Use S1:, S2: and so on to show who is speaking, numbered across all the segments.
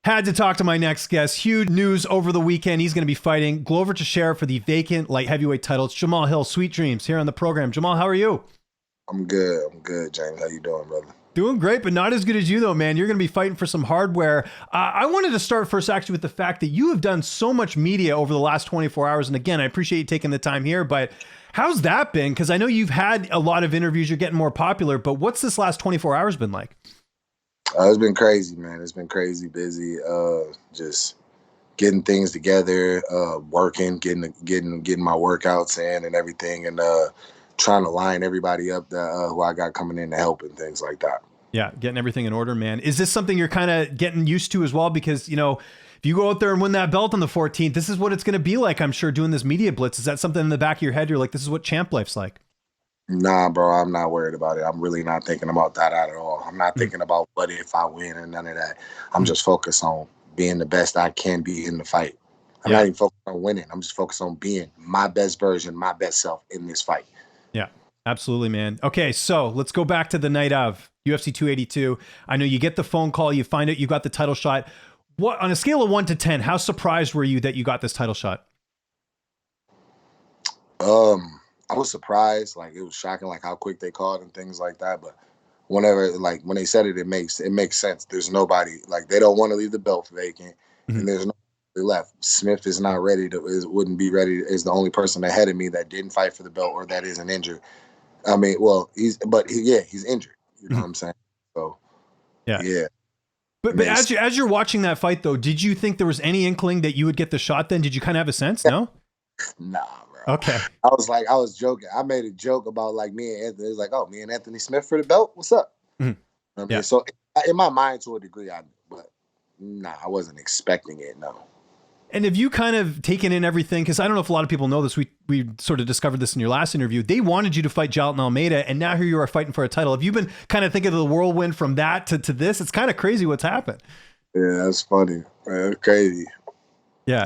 S1: Had to talk to my next guest. Huge news over the weekend. He's going to be fighting Glover Teixeira for the vacant light heavyweight title. It's Jamahal, Sweet Dreams, here on the program. Jamahal, how are you?
S2: I'm good, James. How you doing, brother?
S1: Doing great, but not as good as you, though, man. You're going to be fighting for some hardware. I wanted to start first, actually, with the fact that you have done so much media over the last 24 hours. And again, I appreciate you taking the time here, but how's that been? Because I know you've had a lot of interviews. You're getting more popular, but what's this last 24 hours been like?
S2: It's been crazy, man. It's been crazy busy. Just getting things together, working, getting my workouts in and everything, and trying to line everybody up that who I got coming in to help and things like that.
S1: Yeah, getting everything in order, man. Is this something you're kind of getting used to as well? Because, you know, if you go out there and win that belt on the 14th, this is what it's going to be like, I'm sure, doing this media blitz. Is that something in the back of your head? You're like, this is what champ life's like.
S2: Nah, bro, I'm not worried about it. I'm really not thinking about that at all. I'm not thinking about what if I win and none of that. I'm just focused on being the best I can be in the fight. I'm not even focused on winning. I'm just focused on being my best version, my best self in this fight.
S1: Yeah, absolutely, man. Okay, so let's go back to the night of UFC 282. I know you get the phone call, you find out you got the title shot. What, on a scale of 1 to 10, how surprised were you that you got this title shot?
S2: I was surprised. Like, it was shocking, like how quick they called and things like that. But whenever, like, when they said it, it makes sense. There's nobody, like, they don't want to leave the belt vacant, and there's nobody left. Smith is not ready wouldn't be ready. Is the only person ahead of me that didn't fight for the belt or that isn't injured. I mean, well, he's injured. You know what I'm saying? So, yeah.
S1: But as you're watching that fight, though, did you think there was any inkling that you would get the shot then? Did you kind of have a sense? No?
S2: Nah, bro.
S1: Okay.
S2: I was joking. I made a joke about, like, me and Anthony. It was like, oh, me and Anthony Smith for the belt? What's up? I mean, so in my mind, to a degree, but nah, I wasn't expecting it, no.
S1: And have you kind of taken in everything? Because I don't know if a lot of people know this. We sort of discovered this in your last interview. They wanted you to fight Jaliton Almeida, and now here you are fighting for a title. Have you been kind of thinking of the whirlwind from that to this? It's kind of crazy what's happened.
S2: Yeah, that's funny. Man, it's crazy.
S1: Yeah.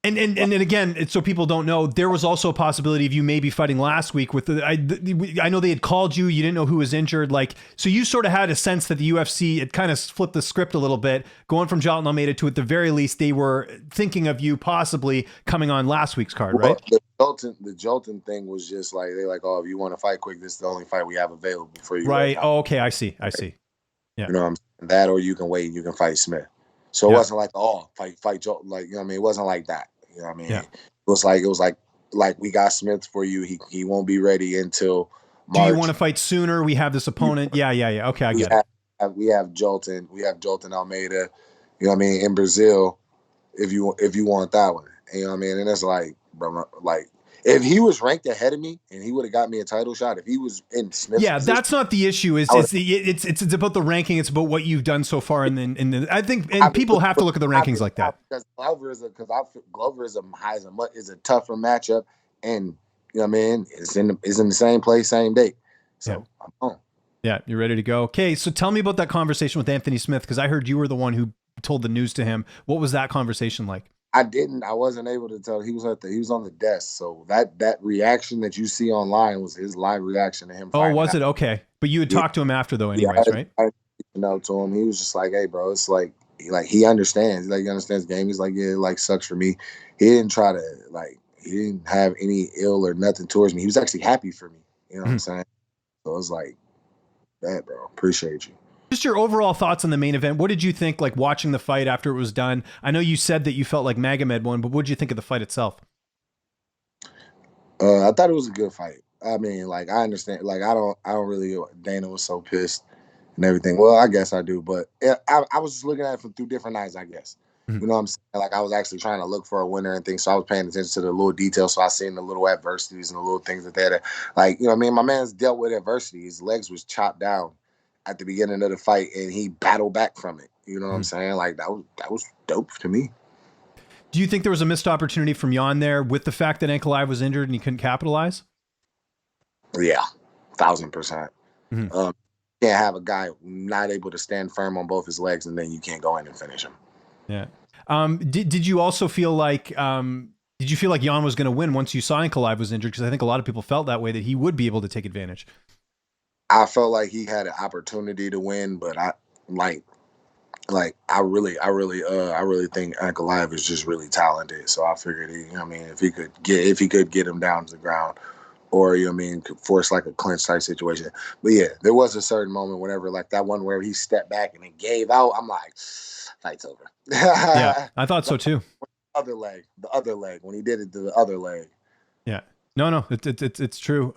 S1: And again, so people don't know, there was also a possibility of you maybe fighting last week with I know they had called you. You didn't know who was injured. Like, so you sort of had a sense that the UFC had kind of flipped the script a little bit, going from Jaliton Almeida to, at the very least, they were thinking of you possibly coming on last week's card, right?
S2: The Jaliton thing was just like, they're like, oh, if you want to fight quick, this is the only fight we have available for you.
S1: Right. Oh, okay. I see. Yeah.
S2: You know what I'm saying? That, or you can wait and you can fight Smith. So it wasn't like, oh, fight Jaliton. Like, you know what I mean? It wasn't like that. You know what I mean? It was like we got Smith for you. He won't be ready until March.
S1: Do you want to fight sooner? We have this opponent. Yeah. Okay, I get it.
S2: We have Jaliton. We have Jaliton Almeida. You know what I mean? In Brazil, if you want that one. You know what I mean? And it's like, bro, like, if he was ranked ahead of me and he would have got me a title shot, if he was in Smith's position, that's
S1: not the issue. It's about the ranking. It's about what you've done so far. I think people have to look at the rankings like that.
S2: Because Glover is a tougher matchup, and you know what I mean. It's in the same place, same date. So I'm home.
S1: Yeah, you're ready to go. Okay, so tell me about that conversation with Anthony Smith, because I heard you were the one who told the news to him. What was that conversation like?
S2: I wasn't able to tell. He was on the desk. So that reaction that you see online was his live reaction to him.
S1: Oh, was it? Okay. But you had talked to him after, though, anyways, right?
S2: I to him. He was just like, hey, bro, it's like he understands. Like, he understands the game. He's like, yeah, it like sucks for me. He didn't try to, like, he didn't have any ill or nothing towards me. He was actually happy for me. You know what I'm saying? So it was like, that, bro, appreciate you.
S1: Just your overall thoughts on the main event. What did you think, like, watching the fight after it was done? I know you said that you felt like Magomed won, but what did you think of the fight itself?
S2: I thought it was a good fight. I mean, like, I understand. Like, I don't really. Dana was so pissed and everything. Well, I guess I do, but I was just looking at it from through different eyes, I guess. You know what I'm saying? Like, I was actually trying to look for a winner and things, so I was paying attention to the little details. So I seen the little adversities and the little things that they had. Like, you know what I mean? My man's dealt with adversity. His legs was chopped down at the beginning of the fight, and he battled back from it. You know what I'm saying? Like, that was dope to me.
S1: Do you think there was a missed opportunity from Jan there with the fact that Ankalaev was injured and he couldn't capitalize? Yeah,
S2: 1000%. Can't have a guy not able to stand firm on both his legs, and then you can't go in and finish him.
S1: Yeah. Did you also feel like Jan was going to win once you saw Ankalaev was injured? Because I think a lot of people felt that way, that he would be able to take advantage.
S2: I felt like he had an opportunity to win, but like I really think Ankalaev is just really talented. So I figured if he could get him down to the ground, or could force like a clinch type situation. But yeah, there was a certain moment whenever like that one where he stepped back and it gave out. I'm like, fight's over.
S1: Yeah, I thought so too.
S2: The other leg when he did it to the other leg.
S1: Yeah, no, it's true.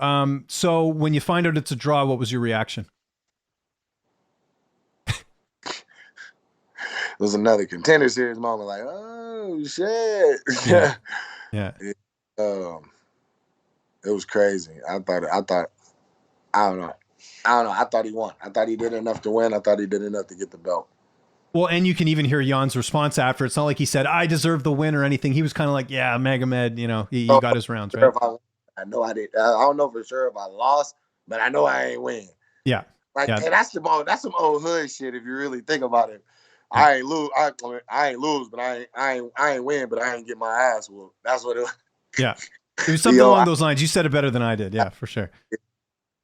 S1: So when you find out it's a draw, what was your reaction?
S2: It was another Contender Series moment, like, oh shit.
S1: Yeah. Yeah.
S2: It was crazy. I don't know. I thought he won. I thought he did enough to win. I thought he did enough to get the belt.
S1: Well, and you can even hear Jan's response after. It's not like he said, I deserve the win or anything. He was kind of like, yeah, Magomed, he got his rounds, right?
S2: I know I did. I don't know for sure if I lost, but I know I ain't win.
S1: Yeah.
S2: Like,
S1: yeah.
S2: And that's some old hood shit if you really think about it. Yeah. I ain't lose, but I ain't win, but I ain't get my ass whooped. That's what it was.
S1: Yeah. It was something along those lines. You said it better than I did. Yeah, for sure.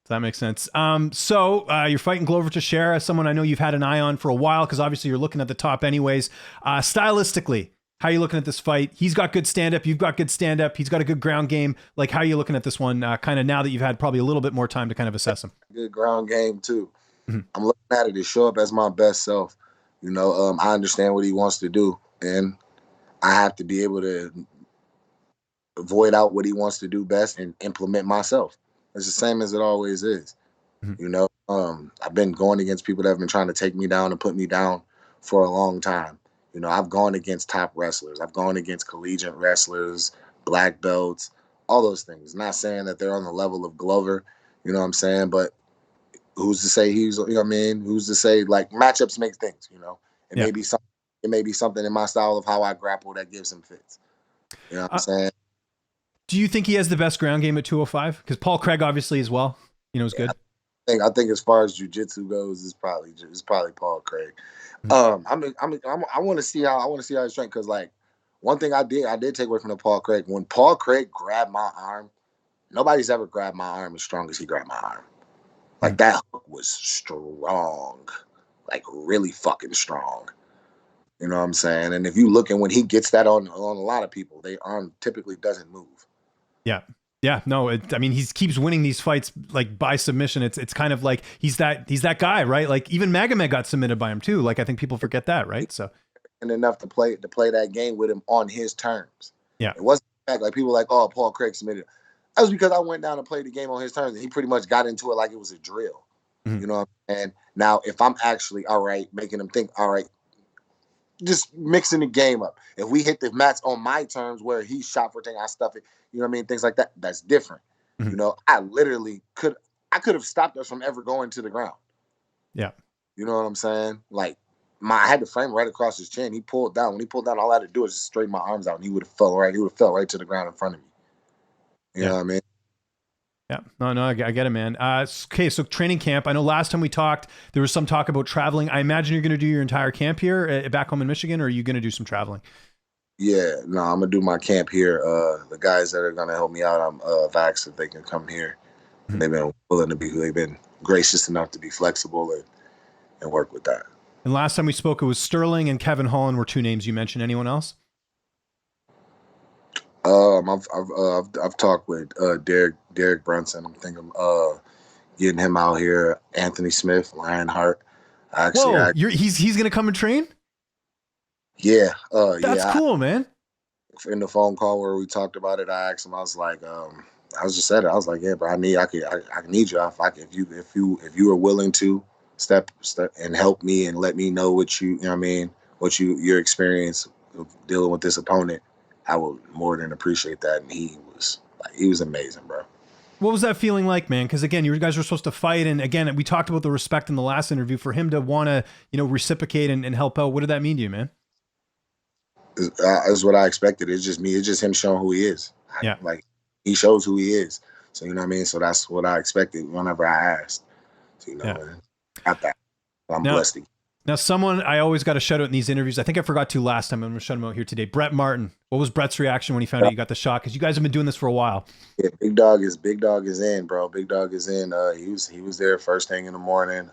S1: That makes sense. So you're fighting Glover Teixeira, someone I know you've had an eye on for a while, because obviously you're looking at the top anyways. Stylistically, how are you looking at this fight? He's got good stand-up. You've got good stand-up. He's got a good ground game. Like, how are you looking at this one kind of now that you've had probably a little bit more time to kind of assess him?
S2: Good ground game, too. Mm-hmm. I'm looking at it to show up as my best self. I understand what he wants to do, and I have to be able to void out what he wants to do best and implement myself. It's the same as it always is. Mm-hmm. I've been going against people that have been trying to take me down and put me down for a long time. I've gone against top wrestlers. I've gone against collegiate wrestlers, black belts, all those things. Not saying that they're on the level of Glover, you know what I'm saying? But who's to say Who's to say, like, matchups make things, It may be something in my style of how I grapple that gives him fits. You know what I'm saying?
S1: Do you think he has the best ground game at 205? Because Paul Craig obviously as well, is good.
S2: I think as far as jiu-jitsu goes, it's probably Paul Craig. Mm-hmm. I want to see how he's trained, because like one thing I did take away from the Paul Craig, when Paul Craig grabbed my arm, nobody's ever grabbed my arm as strong as he grabbed my arm. Like, that hook was strong, like really fucking strong. You know what I'm saying? And if you look at when he gets that on a lot of people, their arm typically doesn't move.
S1: Yeah. Yeah. No, he keeps winning these fights like by submission. It's kind of like he's that guy, right? Like, even Magomed got submitted by him too. Like, I think people forget that, right? So,
S2: and enough to play that game with him on his terms.
S1: Yeah.
S2: It wasn't like people were like, oh, Paul Craig submitted. That was because I went down and played the game on his terms, and he pretty much got into it like it was a drill. Mm-hmm. You know what I'm saying? Now, if I'm actually, all right, making him think, all right, just mixing the game up. If we hit the mats on my terms where he shot for thing, I stuff it, you know what I mean? Things like that, that's different. Mm-hmm. I literally could have stopped us from ever going to the ground.
S1: Yeah.
S2: You know what I'm saying? Like, I had the frame right across his chin. He pulled down. When he pulled down, all I had to do was just straighten my arms out, and he would have fell right to the ground in front of me. You know what I mean?
S1: Yeah, no, I get it, man. Okay, so training camp. I know last time we talked, there was some talk about traveling. I imagine you're going to do your entire camp here back home in Michigan, or are you going to do some traveling?
S2: Yeah, no, I'm going to do my camp here. The guys that are going to help me out, I'm vaxxed if they can come here. Mm-hmm. They've been gracious enough to be flexible and work with that.
S1: And last time we spoke, it was Sterling and Kevin Holland were two names you mentioned. Anyone else?
S2: I've talked with Derek Brunson. I'm thinking getting him out here. Anthony Smith, Lionheart.
S1: He's gonna come and train.
S2: Yeah,
S1: that's cool, man.
S2: In the phone call where we talked about it, I asked him. I was like, I was like, yeah, bro, I need you. If you are willing to step and help me and let me know what your experience of dealing with this opponent, I would more than appreciate that. And he was amazing, bro.
S1: What was that feeling like, man? Because again, you guys were supposed to fight, and again, we talked about the respect in the last interview. For him to want to, reciprocate and help out, what did that mean to you, man?
S2: It's what I expected. It's just me. It's just him showing who he is.
S1: Yeah,
S2: he shows who he is. So you know what I mean. So that's what I expected whenever I asked. So, got that. I'm blessed.
S1: Now, someone I always got to shout out in these interviews, I think I forgot to last time, I'm going to shout him out here today. Brett Martin. What was Brett's reaction when he found out you got the shot? Because you guys have been doing this for a while.
S2: Yeah, Big Dog is in, bro. Big Dog is in. He was there first thing in the morning.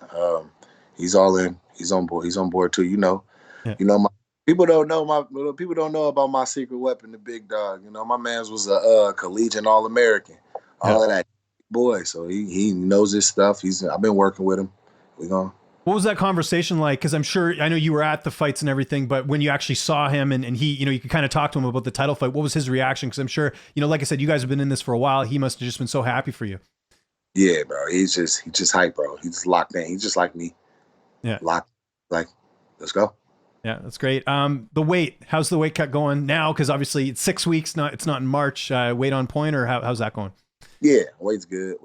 S2: He's all in. He's on board. He's on board too.
S1: Yeah.
S2: You know, people don't know about my secret weapon, the big dog. You know, my man's was a collegiate All-American, all of that boy. So he knows his stuff. I've been working with him. We going.
S1: What was that conversation like? Because I know you were at the fights and everything, but when you actually saw him and he, you could kind of talk to him about the title fight, what was his reaction? Because I'm sure, like I said, you guys have been in this for a while. He must have just been so happy for you.
S2: Yeah, bro. He's just hype, bro. He's just locked in. He's just like me.
S1: Yeah.
S2: Locked. Like, let's go.
S1: Yeah, that's great. The weight, how's the weight cut going now? Because obviously it's 6 weeks. It's not in March. Weight on point, or how's that going?
S2: Yeah, weight's good.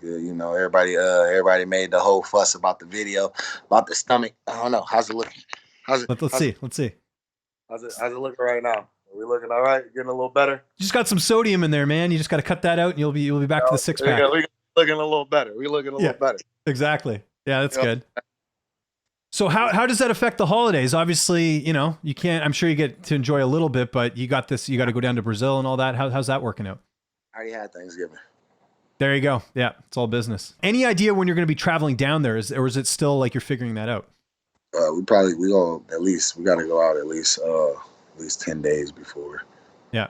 S2: You know, everybody made the whole fuss about the video, about the stomach. I don't know. How's it looking?
S1: Let's see.
S2: How's it looking right now? Are we looking all right? Getting a little better?
S1: You just got some sodium in there, man. You just got to cut that out and you'll be back to the 6-pack.
S2: Yeah, we looking a little better. We looking a little better.
S1: Exactly. Yeah, that's good. So how does that affect the holidays? Obviously, you can't, I'm sure you get to enjoy a little bit, but you got to go down to Brazil and all that. How's that working out?
S2: I already had Thanksgiving.
S1: There you go. Yeah, it's all business. Any idea when you're going to be traveling down there? Or is it still like you're figuring that out?
S2: We got to go out at least 10 days before.
S1: Yeah.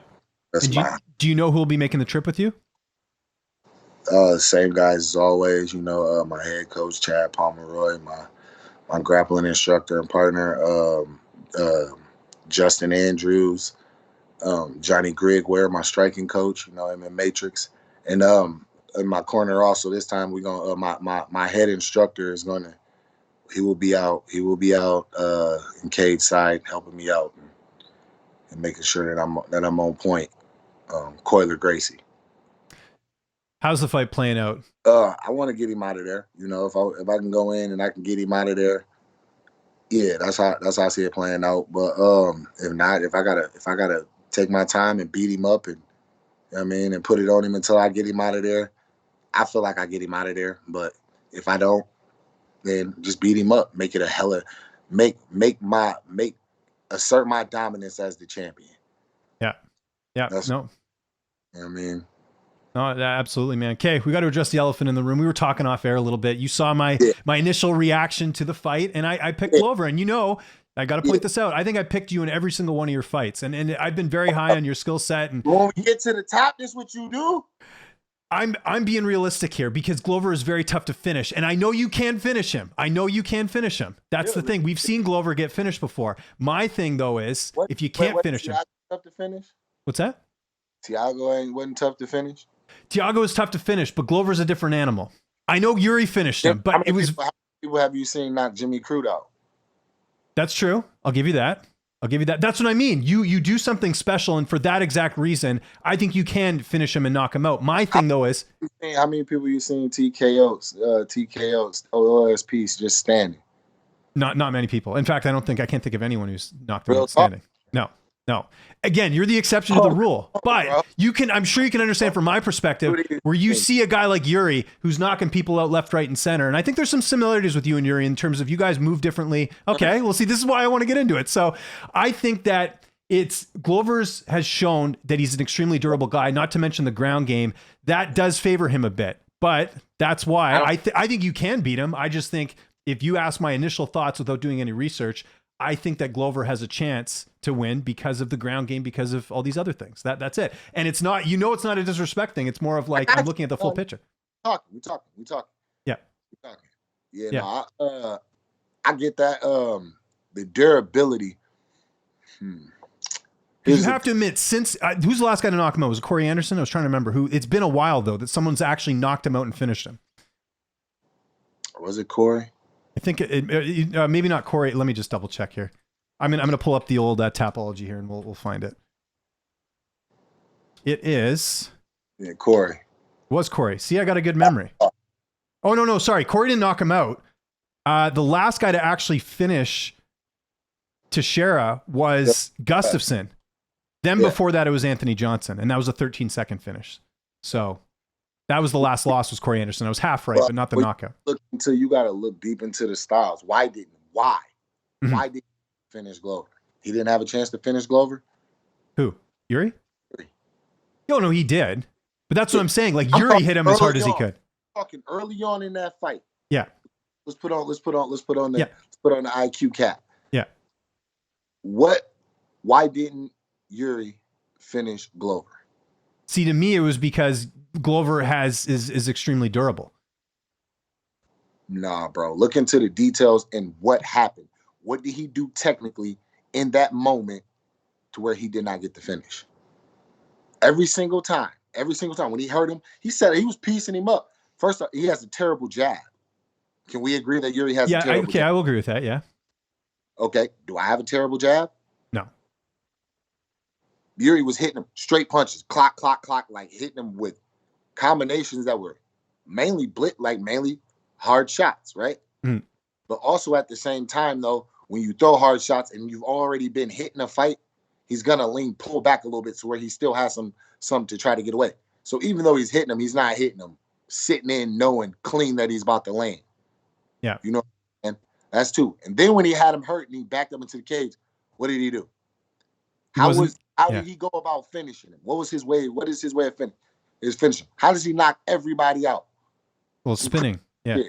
S2: Do
S1: you know who will be making the trip with you?
S2: Same guys as always. My head coach, Chad Pomeroy, my grappling instructor and partner, Justin Andrews, Johnny Grigware, my striking coach, him in Matrix. And in my corner also this time we're gonna my head instructor he will be out in cage side helping me out and making sure that I'm on point. Coiler Gracie.
S1: How's the fight playing out?
S2: I want to get him out of there. If I can go in and I can get him out of there, yeah, that's how I see it playing out. But if not, if I gotta take my time and beat him up and and put it on him until I get him out of there, I feel like I get him out of there. But if I don't, then just beat him up, make it assert my dominance as the champion.
S1: Yeah.
S2: No.
S1: You know what I mean? No, absolutely, man. Okay, we got to address the elephant in the room. We were talking off air a little bit. You saw my initial reaction to the fight, and I picked Glover. And I got to point this out. I think I picked you in every single one of your fights, and I've been very high on your skill set. And
S2: when we get to the top, this is what you do.
S1: I'm being realistic here because Glover is very tough to finish, and I know you can finish him. That's the thing. We've seen Glover get finished before. My thing though is if you can't finish him,
S2: tough to finish.
S1: What's that?
S2: Thiago wasn't tough to finish.
S1: Thiago is tough to finish, but Glover's a different animal. I know Yuri finished him, but
S2: how many people have you seen knock Jimmy Crute out?
S1: That's true. I'll give you that. That's what I mean. You do something special, and for that exact reason, I think you can finish him and knock him out. My thing though is,
S2: how many people you seen TKOs, OSPs just standing?
S1: Not many people. In fact, I can't think of anyone who's knocked him out standing. No. Again, you're the exception to the rule, but I'm sure you can understand from my perspective where you see a guy like Yuri who's knocking people out left, right, and center. And I think there's some similarities with you and Yuri in terms of you guys move differently. Okay, well, see, this is why I want to get into it. So I think that Glover's has shown that he's an extremely durable guy, not to mention the ground game. That does favor him a bit, but that's why I think you can beat him. I just think if you ask my initial thoughts without doing any research, I think that Glover has a chance to win because of the ground game, because of all these other things. That's it. And it's not, it's not a disrespecting. It's more of like, I'm looking at the full picture.
S2: We talking.
S1: Yeah.
S2: Yeah. No, I get that. The durability.
S1: You have to admit, since who's the last guy to knock him out? Was it Corey Anderson? I was trying to remember who. It's been a while though that someone's actually knocked him out and finished him.
S2: Was it Corey?
S1: I think maybe not Corey. Let me just double check here. I'm gonna pull up the old Tapology here, and we'll find it. It is.
S2: Yeah, Corey.
S1: It was Corey. See, I got a good memory. Oh no, sorry. Corey didn't knock him out. The last guy to actually finish Teixeira was Gustafsson. Then before that, it was Anthony Johnson, and that was a 13-second finish. So that was the last loss was Corey Anderson. I was half right, but not the knockout.
S2: You got to look deep into the styles. Why didn't he finish Glover? He didn't have a chance to finish Glover?
S1: Who? Yuri? No, he did. But that's what I'm saying. Like Yuri hit him as hard as he could.
S2: Talking early on in that fight.
S1: Yeah.
S2: Let's put on the IQ cap.
S1: Yeah.
S2: Why didn't Yuri finish Glover?
S1: See, to me, it was because Glover is extremely durable.
S2: Nah, bro. Look into the details and what happened. What did he do technically in that moment to where he did not get the finish? Every single time when he hurt him, he said he was piecing him up. First, he has a terrible jab. Can we agree that Yuri has a terrible jab?
S1: I will agree with that. Yeah.
S2: Okay. Do I have a terrible jab?
S1: No.
S2: Yuri was hitting him straight punches, clock, like hitting him with combinations that were mainly mainly hard shots, right?
S1: Mm.
S2: But also at the same time, though, when you throw hard shots and you've already been hitting a fight, he's gonna pull back a little bit to where he still has some to try to get away. So even though he's hitting him, he's not hitting him sitting in knowing clean that he's about to land.
S1: Yeah.
S2: You know, and that's two. And then when he had him hurt and he backed up into the cage, what did he do? How did he go about finishing him? What was his way? What is his way of finishing? How does he knock everybody out?
S1: Well, spinning. Yeah.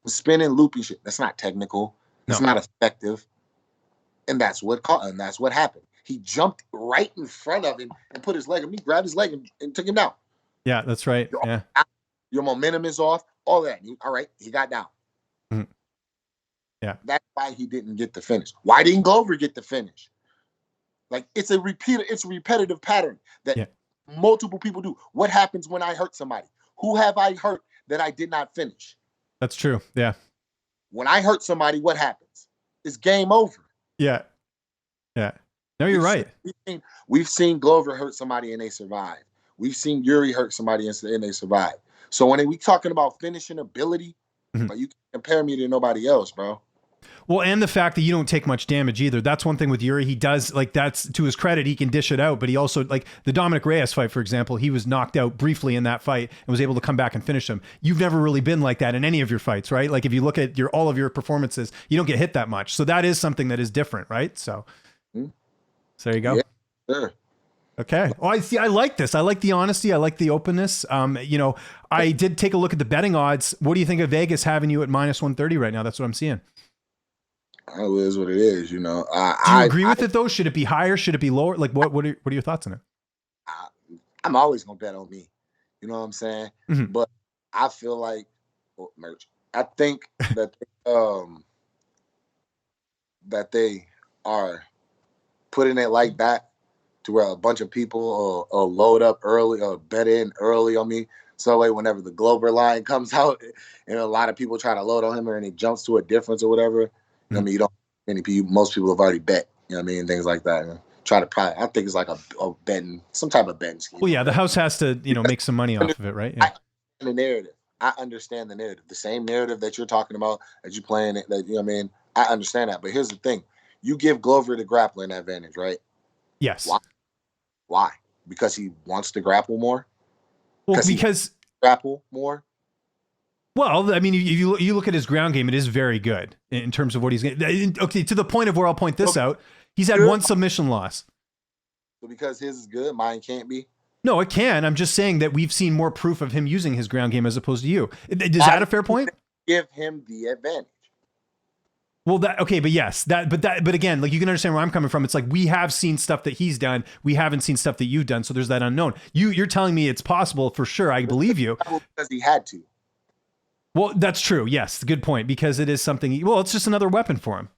S2: Spinning, loopy shit. That's not technical. It's not effective. And that's what happened. He jumped right in front of him and put his leg up. He grabbed his leg and took him down.
S1: Yeah, that's right. Yeah.
S2: Your momentum is off. All that. All right. He got down.
S1: Mm-hmm. Yeah.
S2: That's why he didn't get the finish. Why didn't Glover get the finish? Like it's a repetitive pattern that multiple people do. What happens when I hurt somebody? Who have I hurt that I did not finish?
S1: That's true. Yeah.
S2: When I hurt somebody, what happens? It's game over.
S1: Yeah. Yeah. No, you're right.
S2: We've seen Glover hurt somebody and they survive. We've seen Yuri hurt somebody and they survive. So when we talking about finishing ability, but you can compare me to nobody else, bro.
S1: Well, and the fact that you don't take much damage either. That's one thing with Yuri. He does, like, that's to his credit, he can dish it out, but he also, like, the Dominic Reyes fight, for example, he was knocked out briefly in that fight and was able to come back and finish him. You've never really been like that in any of your fights, right? Like, if you look at all of your performances, you don't get hit that much. So that is something that is different, right? So there you go.
S2: Yeah, sure.
S1: Okay. Oh, I see. I like this. I like the honesty. I like the openness. I did take a look at the betting odds. What do you think of Vegas having you at -130 right now? That's what I'm seeing.
S2: Oh, it is what it is, you know.
S1: Do you agree with it though? Should it be higher? Should it be lower? Like, what are your thoughts on it?
S2: I'm always gonna bet on me. You know what I'm saying?
S1: Mm-hmm.
S2: But I feel like I think that that they are putting it like that to where a bunch of people will load up early or bet in early on me. So like whenever the Glover line comes out and a lot of people try to load on him and it jumps to a difference or whatever. I mean, most people have already bet, you know what I mean? Things like that. And I think it's like a betting, some type of betting scheme.
S1: Well, yeah, the house has to, make some money off of it, right? Yeah.
S2: The narrative. I understand the narrative. The same narrative that you're talking about, that you're playing it, that, you know what I mean? I understand that. But here's the thing. You give Glover the grappling advantage, right?
S1: Yes.
S2: Why? Because he wants to grapple more?
S1: Well, because
S2: grapple more?
S1: Well, I mean, you look at his ground game, it is very good in terms of what he's getting. Okay, to the point of where I'll point this out, he's had one submission loss.
S2: So because his is good, mine can't be?
S1: No, it can. I'm just saying that we've seen more proof of him using his ground game as opposed to you. Is that a fair point?
S2: Give him the advantage.
S1: Well, but again, like you can understand where I'm coming from. It's like we have seen stuff that he's done. We haven't seen stuff that you've done. So there's that unknown. You're telling me it's possible for sure. I believe you.
S2: Because he had to.
S1: Well, that's true. Yes, good point. Because it is something. It's just another weapon for him.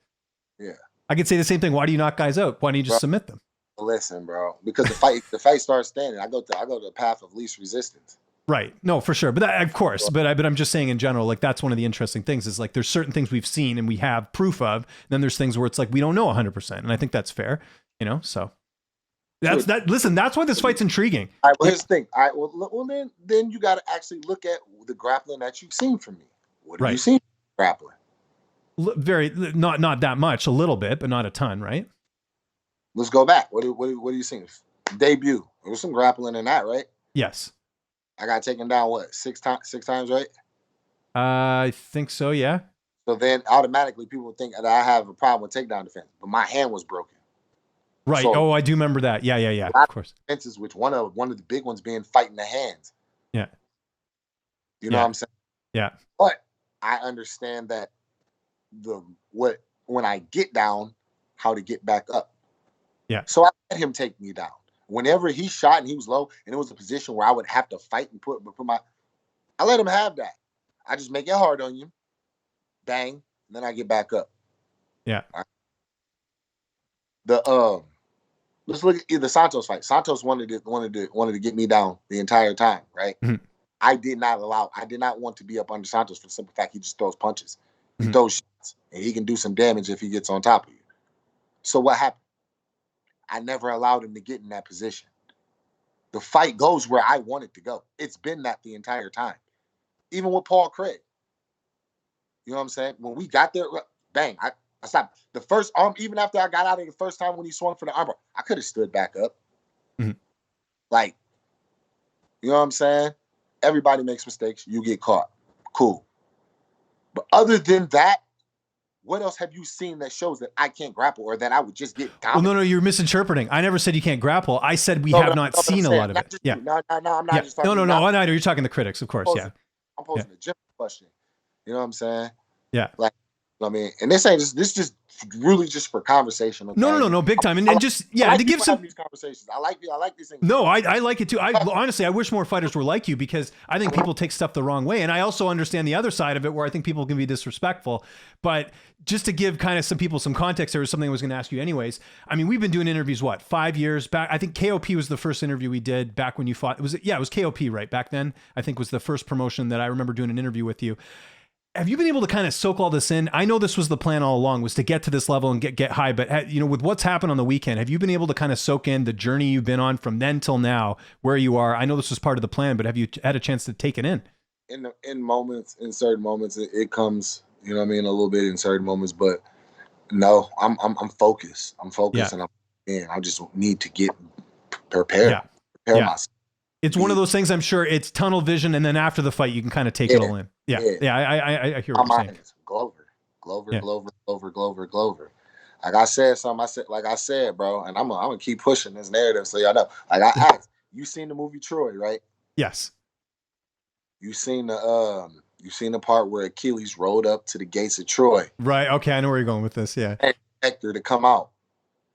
S2: Yeah.
S1: I could say the same thing. Why do you knock guys out? Why don't you just submit them?
S2: Listen, bro. Because the fight starts standing. I go to the path of least resistance.
S1: Right. No, for sure. But of course. But I'm just saying in general, like that's one of the interesting things is like there's certain things we've seen and we have proof of. And then there's things where it's like we don't know 100%, and I think that's fair. So. That's that. Listen, that's why this fight's intriguing.
S2: All right. Well, here's the thing. All right. Well, then you got to actually look at the grappling that you've seen from me. What have you seen grappling?
S1: Very not that much. A little bit, but not a ton. Right.
S2: Let's go back. What do you seen? Debut. There was some grappling in that, right?
S1: Yes.
S2: I got taken down six times, right?
S1: I think so. Yeah.
S2: So then automatically people think that I have a problem with takedown defense, but my hand was broken.
S1: Right. So, I do remember that. Yeah. Of course.
S2: Defenses, which one of the big ones being fighting the hands.
S1: Yeah.
S2: You know what I'm saying?
S1: Yeah.
S2: But I understand that when I get down, how to get back up.
S1: Yeah.
S2: So I let him take me down. Whenever he shot and he was low, and it was a position where I would have to fight and put I let him have that. I just make it hard on you, bang, and then I get back up.
S1: Yeah.
S2: Right. Let's look at the Santos fight. Santos wanted to get me down the entire time, right?
S1: Mm-hmm.
S2: I did not want to be up under Santos for the simple fact he just throws punches. He
S1: Mm-hmm.
S2: throws shots, and he can do some damage if he gets on top of you. So what happened? I never allowed him to get in that position. The fight goes where I want it to go. It's been that the entire time. Even with Paul Craig. You know what I'm saying? When we got there, bang, I stopped. The first arm, even after I got out of the first time when he swung for the armbar, I could have stood back up.
S1: Mm-hmm.
S2: Like, you know what I'm saying? Everybody makes mistakes. You get caught. Cool. But other than that, what else have you seen that shows that I can't grapple or that I would just get dominated?
S1: Well, no, you're misinterpreting. I never said you can't grapple. I said we have not seen a lot of it. Yeah.
S2: No, I'm not just talking.
S1: No. I know. You're talking the critics, of course. Yeah.
S2: I'm posing a general question. You know what I'm saying?
S1: Yeah.
S2: Like, I mean, and this just really just for conversation. Okay?
S1: No, big time. And just, yeah,
S2: like
S1: to give some
S2: these conversations. I like these things.
S1: No, I like it too. Honestly, I wish more fighters were like you because I think people take stuff the wrong way. And I also understand the other side of it where I think people can be disrespectful. But just to give kind of some people some context, there was something I was going to ask you anyways. I mean, we've been doing interviews, 5 years back? I think KOP was the first interview we did back when you fought. It was KOP, right? Back then, I think was the first promotion that I remember doing an interview with you. Have you been able to kind of soak all this in? I know this was the plan all along, was to get to this level and get high, but with what's happened on the weekend, have you been able to kind of soak in the journey you've been on from then till now, where you are? I know this was part of the plan, but have you had a chance to take it in? In
S2: certain moments, it comes, you know what I mean, a little bit in certain moments, but no, I'm focused. I'm focused, and I just need to get prepared. Prepare myself.
S1: It's one of those things, I'm sure it's tunnel vision, and then after the fight, you can kind of take it all in. I hear what you're saying.
S2: Glover. Like I said, bro, and I'm gonna keep pushing this narrative so y'all know. Like I asked, you seen the movie Troy, right?
S1: Yes.
S2: You seen the part where Achilles rode up to the gates of Troy.
S1: Right. Okay, I know where you're going with this. Yeah.
S2: And Hector to come out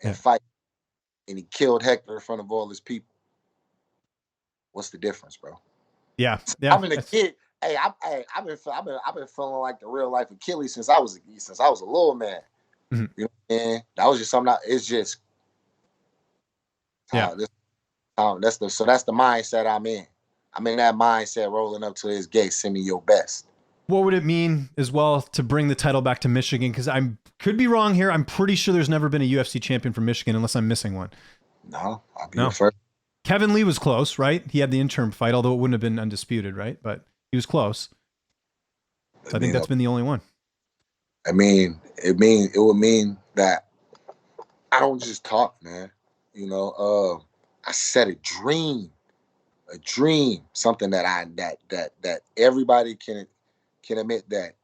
S2: and fight, and he killed Hector in front of all his people. What's the difference, bro?
S1: Yeah.
S2: I'm a kid. Hey, I've been feeling like the real life Achilles since I was a little man.
S1: Mm-hmm.
S2: You know what I mean? That was just something. It's just that's the mindset I'm in. I'm in that mindset, rolling up to his gate. Send me your best.
S1: What would it mean as well to bring the title back to Michigan? Because I could be wrong here. I'm pretty sure there's never been a UFC champion from Michigan, unless I'm missing one.
S2: No, I'll be the first.
S1: Kevin Lee was close, right? He had the interim fight, although it wouldn't have been undisputed, right? But he was close. So I think that's been the only one.
S2: It would mean that I don't just talk, man. I set a dream, something that everybody can admit that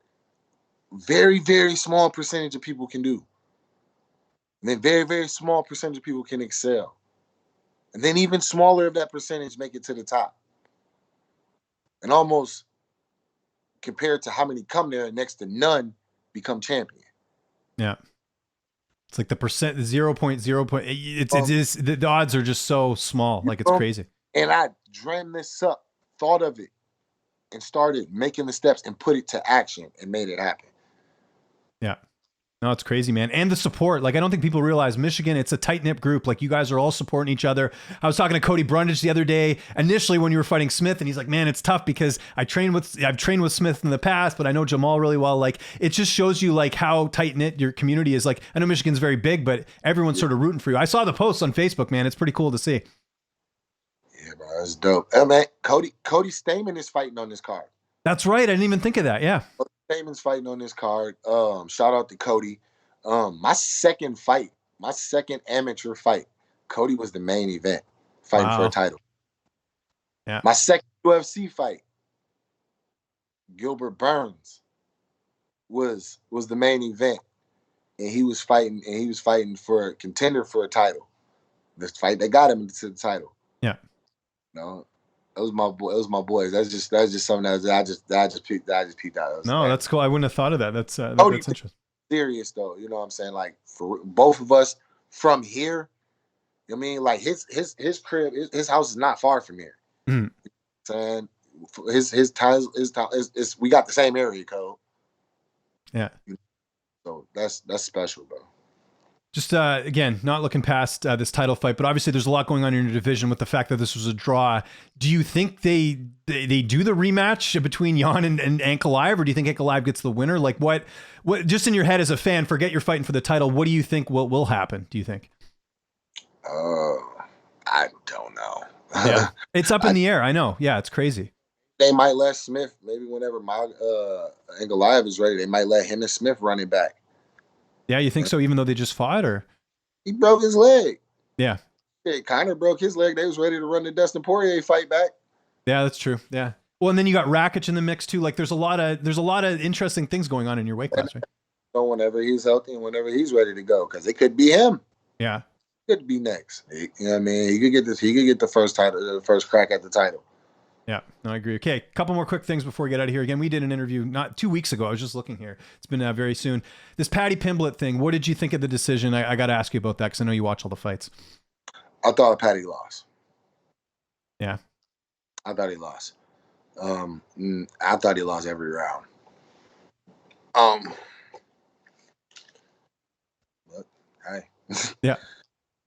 S2: very, very small percentage of people can do. And then very, very small percentage of people can excel. And then even smaller of that percentage make it to the top. And almost compared to how many come there, next to none become champion.
S1: Yeah. It's like the 0.0. It's the odds are just so small. Like it's crazy.
S2: And I dreamed this up, thought of it, and started making the steps and put it to action and made it happen.
S1: Yeah. No, it's crazy, man. And the support. Like, I don't think people realize Michigan, it's a tight-knit group. Like, you guys are all supporting each other. I was talking to Cody Brundage the other day, initially when you were fighting Smith, and he's like, man, it's tough because I've trained with Smith in the past, but I know Jamahal really well. Like, it just shows you, like, how tight-knit your community is. Like, I know Michigan's very big, but everyone's sort of rooting for you. I saw the posts on Facebook, man. It's pretty cool to see.
S2: Yeah, bro, that's dope. Hey, man, Cody Stamen is fighting on this card.
S1: That's right. I didn't even think of that. Yeah.
S2: Stamen's fighting on this card. Shout out to Cody. My second amateur fight, Cody was the main event, fighting for a title.
S1: Yeah.
S2: My second UFC fight, Gilbert Burns was the main event, and he was fighting for a contender for a title. This fight that got him to the title.
S1: Yeah.
S2: No. It was my boys. That's just something that I just peeped out.
S1: That's cool. I wouldn't have thought of that. That's interesting.
S2: Serious though, you know what I'm saying? Like for both of us from here, I mean, like his crib, his house is not far from here.
S1: Mm.
S2: Saying his ties is we got the same area code.
S1: Yeah.
S2: So that's special, bro.
S1: Just again, not looking past this title fight, but obviously there's a lot going on in your division with the fact that this was a draw. Do you think they do the rematch between Jan and Ankalaev, or do you think Ankalaev gets the winner? Like what just in your head as a fan, forget you're fighting for the title. What do you think will happen? Do you think?
S2: I don't know.
S1: Yeah, it's up in the air. I know. Yeah, it's crazy.
S2: They might let Smith, maybe whenever Ankalaev is ready, they might let him and Smith run it back.
S1: Yeah, you think so? Even though they just fought, or
S2: he broke his leg.
S1: Yeah,
S2: Connor broke his leg. They was ready to run the Dustin Poirier fight back.
S1: Yeah, that's true. Yeah. Well, and then you got Rakic in the mix too. Like, there's a lot of interesting things going on in your weight class, right?
S2: So whenever he's healthy and whenever he's ready to go, because it could be him.
S1: Yeah,
S2: it could be next. You know what I mean? He could get this. He could get the first crack at the title.
S1: Yeah, no, I agree. Okay, a couple more quick things before we get out of here. Again, we did an interview not 2 weeks ago. I was just looking here. It's been very soon. This Paddy Pimblett thing, what did you think of the decision? I got to ask you about that because I know you watch all the fights.
S2: I thought Paddy lost.
S1: Yeah.
S2: I thought he lost. I thought he lost every round. But, hey.
S1: Yeah.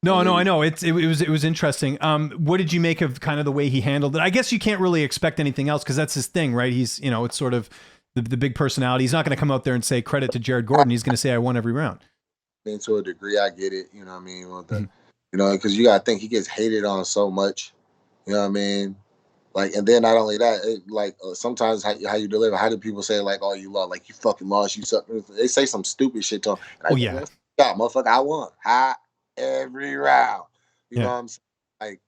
S1: No, I know. It was interesting. What did you make of kind of the way he handled it? I guess you can't really expect anything else because that's his thing, right? He's, it's sort of the big personality. He's not going to come out there and say credit to Jared Gordon. He's going to say I won every round.
S2: I mean, to a degree, I get it. You know what I mean? With the, because you got to think he gets hated on so much. You know what I mean? Like, and then not only that, sometimes how you deliver. How do people say like, "Oh, you lost," like you fucking lost, you suck. They say some stupid shit to him. Yeah, motherfucker, I won. Every round. You know what I'm saying? Like,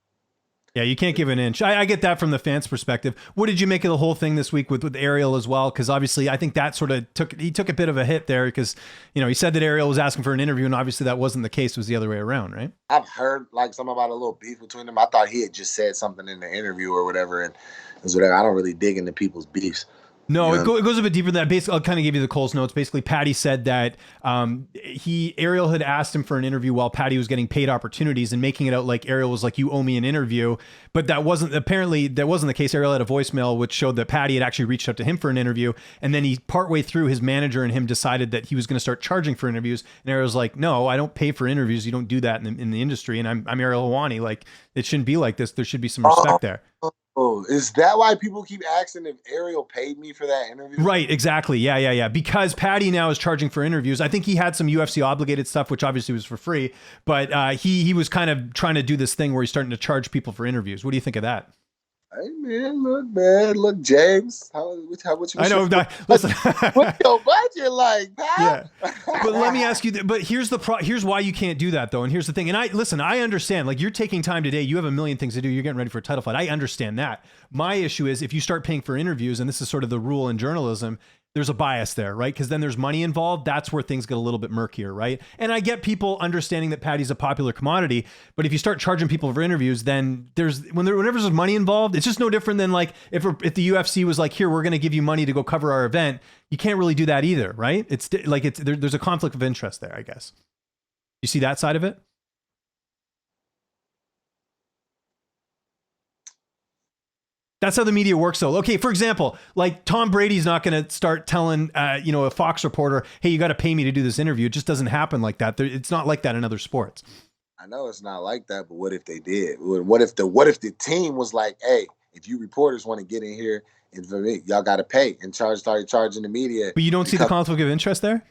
S1: yeah, you can't give an inch. I get that from the fans' perspective. What did you make of the whole thing this week with Ariel as well? Because obviously, I think that sort of took a bit of a hit there because, he said that Ariel was asking for an interview, and obviously that wasn't the case. It was the other way around, right?
S2: I've heard something about a little beef between them. I thought he had just said something in the interview or whatever, and it's whatever. I don't really dig into people's beefs.
S1: No, it goes a bit deeper than that. Basically, I'll kind of give you the Cole's notes. Basically, Paddy said that Ariel had asked him for an interview while Paddy was getting paid opportunities and making it out like Ariel was like, you owe me an interview. But that wasn't the case. Ariel had a voicemail which showed that Paddy had actually reached out to him for an interview. And then partway through, his manager and him decided that he was going to start charging for interviews. And Ariel's like, no, I don't pay for interviews. You don't do that in the industry. And I'm Ariel Helwani. Like, it shouldn't be like this. There should be some respect there.
S2: Oh, is that why people keep asking if Ariel paid me for that interview?
S1: Right, exactly. Yeah. Because Paddy now is charging for interviews. I think he had some UFC obligated stuff, which obviously was for free, but he was kind of trying to do this thing where he's starting to charge people for interviews. What do you think of that?
S2: Hey man, look, James. How
S1: I know. Listen,
S2: what's your budget like, pal?
S1: Yeah, but let me ask you. But here's why you can't do that though. And here's the thing. And I understand. Like, you're taking time today. You have a million things to do. You're getting ready for a title fight. I understand that. My issue is if you start paying for interviews, and this is sort of the rule in journalism, there's a bias there, right? Because then there's money involved. That's where things get a little bit murkier, right? And I get people understanding that Paddy's a popular commodity, but if you start charging people for interviews, then whenever there's money involved, it's just no different than like if the UFC was like, here, we're going to give you money to go cover our event. You can't really do that either, right? There's a conflict of interest there, I guess. You see that side of it? That's how the media works, though. Okay, for example, like Tom Brady's not going to start telling, a Fox reporter, hey, you got to pay me to do this interview. It just doesn't happen like that. It's not like that in other sports.
S2: I know it's not like that, but what if they did? What if the team was like, hey, if you reporters want to get in here, y'all got to pay and started charging the media.
S1: But you don't see the conflict of interest there?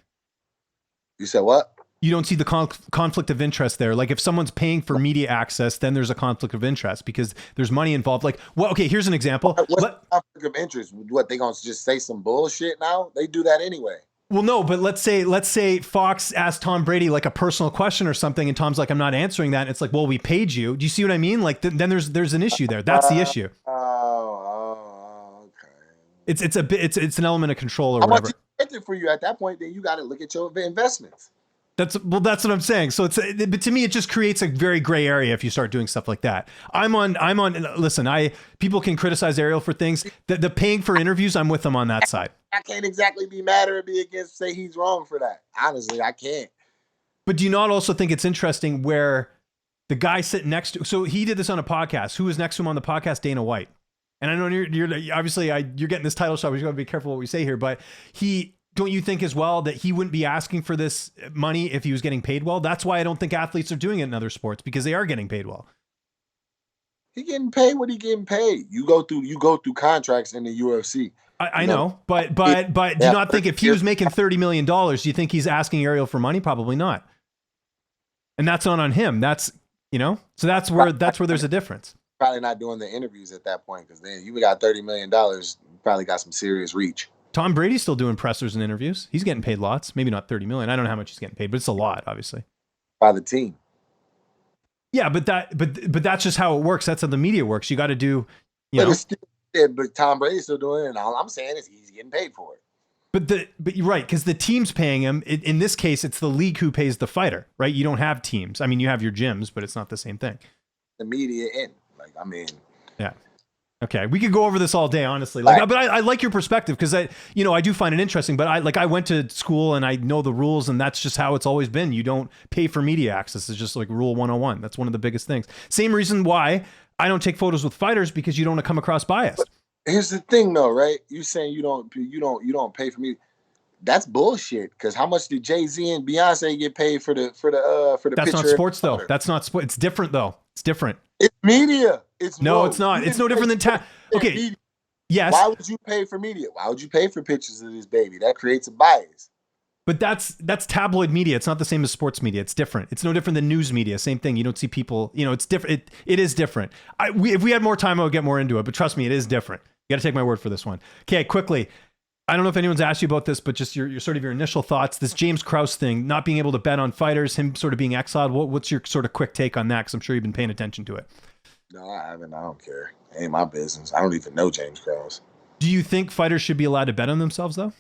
S2: You said what?
S1: You don't see the conflict of interest there. Like, if someone's paying for media access, then there's a conflict of interest because there's money involved. Like, well, okay, here's an example.
S2: What's the conflict of interest? What, they gonna just say some bullshit now? They do that anyway.
S1: Well, no, but let's say Fox asked Tom Brady like a personal question or something, and Tom's like, I'm not answering that. And it's like, well, we paid you. Do you see what I mean? Like, then there's an issue there. That's the issue.
S2: Okay.
S1: It's an element of control or
S2: whatever.
S1: whatever.
S2: I want to for you at that point. Then you got to look at your investments.
S1: That's what I'm saying. So but to me, it just creates a very gray area if you start doing stuff like that. Listen, people can criticize Ariel for things. The paying for interviews, I'm with them on that side.
S2: I can't exactly be mad or be against, say he's wrong for that. Honestly, I can't.
S1: But do you not also think it's interesting where The guy sitting next to, so he did this on a podcast. Who was next to him on the podcast? Dana White. And I know you're obviously you're getting this title shot. We got to be careful what we say here, but don't you think as well that he wouldn't be asking for this money if he was getting paid well? That's why I don't think athletes are doing it in other sports, because they are getting paid well.
S2: He getting paid what he getting paid. You go through contracts in the UFC.
S1: I know, but do you not think if he was making $30 million, do you think he's asking Ariel for money? Probably not. And that's not on him. That's, so that's where there's a difference.
S2: Probably not doing the interviews at that point, because then you got $30 million. You probably got some serious reach.
S1: Tom Brady's still doing pressers and interviews. He's getting paid lots. Maybe not 30 million. I don't know how much he's getting paid, but it's a lot, obviously.
S2: By the team.
S1: Yeah, but that's just how it works. That's how the media works. You got to do,
S2: but Tom Brady's still doing it, and all I'm saying is he's getting paid for it.
S1: But you're right, because the team's paying him. In this case, it's the league who pays the fighter, right? You don't have teams. I mean, you have your gyms, but it's not the same thing.
S2: The media
S1: yeah. Okay, we could go over this all day, honestly. But I like your perspective, because I do find it interesting. But I went to school and I know the rules, and that's just how it's always been. You don't pay for media access. It's just like Rule 101. That's one of the biggest things. Same reason why I don't take photos with fighters, because you don't want to come across biased.
S2: But here's the thing, though, right? You saying you don't pay for media. That's bullshit. Because how much did Jay-Z and Beyonce get paid for the
S1: That's
S2: picture?
S1: not sports, though. That's not sport. It's different, though. It's different.
S2: It's media.
S1: It's not. It's no different than okay.
S2: Media.
S1: Yes.
S2: Why would you pay for media? Why would you pay for pictures of this baby? That creates a bias.
S1: But that's tabloid media. It's not the same as sports media. It's different. It's no different than news media. Same thing. You don't see people. It's different. It is different. If we had more time, I would get more into it. But trust me, it is different. You got to take my word for this one. Okay, quickly. I don't know if anyone's asked you about this, but just your sort of your initial thoughts. This James Krause thing, not being able to bet on fighters, him sort of being exiled. What's your sort of quick take on that? Because I'm sure you've been paying attention to it.
S2: No, I haven't. I don't care. It ain't my business. I don't even know James Krause.
S1: Do you think fighters should be allowed to bet on themselves, though?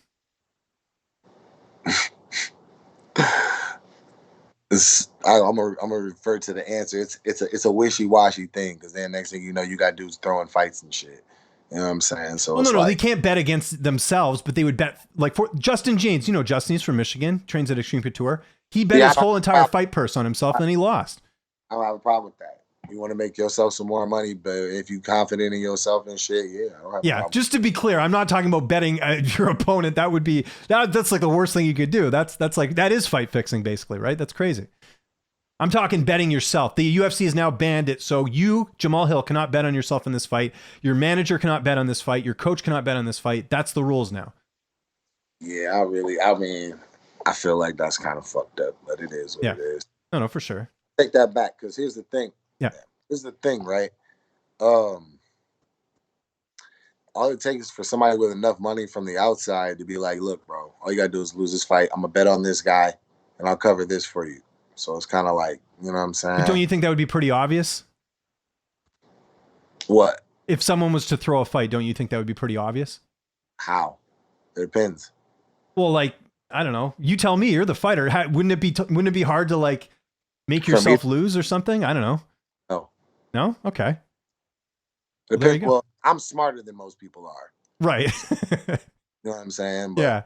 S2: I'm gonna refer to the answer. It's a wishy-washy thing, because then next thing you know, you got dudes throwing fights and shit. You know what I'm saying? So
S1: no, they can't bet against themselves, but they would bet, like, for Justin James. Justin, he's from Michigan, trains at Extreme Couture. He bet his whole entire fight purse on himself, and then he lost.
S2: I don't have a problem with that. You want to make yourself some more money, but if you're confident in yourself and shit, I don't have a problem.
S1: Just to be clear, I'm not talking about betting your opponent. That would be that's like the worst thing you could do. That is fight fixing, basically, right? That's crazy. I'm talking betting yourself. The UFC has now banned it. So you, Jamahal Hill, cannot bet on yourself in this fight. Your manager cannot bet on this fight. Your coach cannot bet on this fight. That's the rules now.
S2: Yeah, I feel like that's kind of fucked up, but it is what it is.
S1: No, for sure.
S2: Take that back, because here's the thing.
S1: Yeah.
S2: Here's the thing, right? All it takes is for somebody with enough money from the outside to be like, look, bro, all you got to do is lose this fight. I'm going to bet on this guy, and I'll cover this for you. So it's kind of like, you know what I'm saying?
S1: But don't you think that would be pretty obvious?
S2: What?
S1: If someone was to throw a fight, don't you think that would be pretty obvious?
S2: How? It depends.
S1: Well, like, I don't know. You tell me. You're the fighter. Wouldn't it be hard to, like, make yourself lose or something? I don't know.
S2: No.
S1: No? Okay.
S2: Depends. Well, I'm smarter than most people are.
S1: Right.
S2: You know what I'm saying? But
S1: yeah.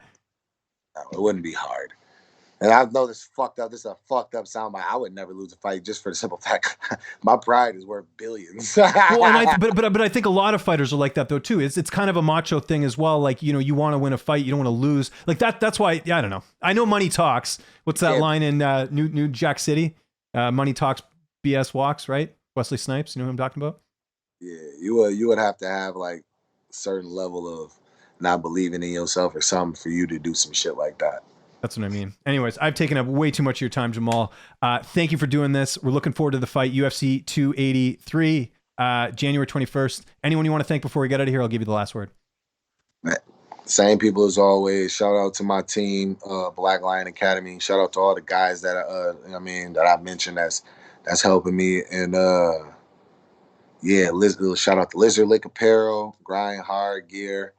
S2: No, it wouldn't be hard. And I know this is a fucked up soundbite. I would never lose a fight, just for the simple fact my pride is worth billions.
S1: Well, but I think a lot of fighters are like that, though, too. It's kind of a macho thing as well. Like, you want to win a fight, you don't want to lose. Like that's why. I don't know. I know money talks. What's that line in New Jack City? Money talks, BS walks. Right? Wesley Snipes. You know who I'm talking about?
S2: Yeah, you would have to have like a certain level of not believing in yourself or something for you to do some shit like that.
S1: That's what I mean. Anyways, I've taken up way too much of your time, Jamahal. Thank you for doing this. We're looking forward to the fight, UFC 283, January 21st. Anyone you want to thank before we get out of here? I'll give you the last word.
S2: Same people as always. Shout out to my team, Black Lion Academy. Shout out to all the guys that that I mentioned that's helping me. And shout out to Lizard Lick Apparel, Grind Hard Gear,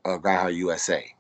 S2: Grind Hard USA.